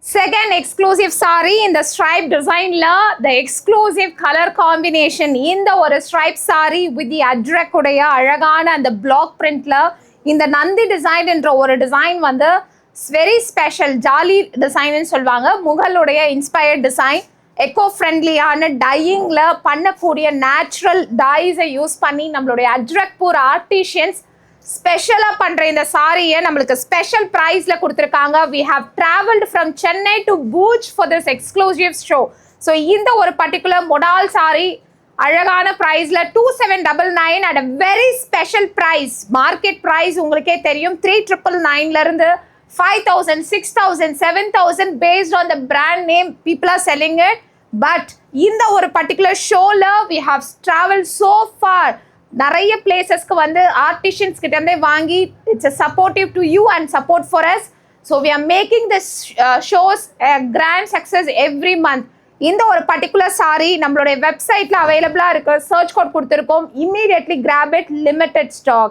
Second exclusive saree in the stripe design la the exclusive color combination in the ஒரு stripe saree with the ajrak உடைய அழகான அந்த block print la இந்த Nandi design என்ற ஒரு design வந்து very special ஜாலி டிசைன் னு சொல்வாங்க. முகலுடைய இன்ஸ்பயர்ட் டிசைன் எக்கோ ஃப்ரெண்ட்லியான டையிங்ல பண்ணக்கூடிய நேச்சுரல் டைஸை யூஸ் பண்ணி நம்மளுடைய அஜ்ரக்பூர் ஆர்டிஷியன்ஸ் ஸ்பெஷலா பண்ற இந்த சாரியை நம்மளுக்கு ஸ்பெஷல் பிரைஸ்ல கொடுத்திருக்காங்க. we have traveled from Chennai to Bhuj for this exclusive show. so இந்த ஒரு பர்టిక్యులர் மொடால் சாரி அழகான பிரைஸ்ல 2799 at a very special price. Market price உங்களுக்கே தெரியும் 3999 ல இருந்து 5000 6000 7000 based on the brand name people are selling it. but இந்த ஒரு பர்టిక్యులர் ஷோல we have traveled so far. நிறைய பிளேசஸ்க்கு வந்து ஆர்டிஷியன்ஸ் கிட்ட இருந்தே வாங்கி it's a supportive to you and support for us. so we are making this shows a grand success every month. இந்த ஒரு பர்టిక్యులர் சாரி நம்மளுடைய வெப்சைட்ல அவைலபிளா இருக்கு. சர்ச் கோட் கொடுத்திருக்கோம். immediately grab it, limited stock.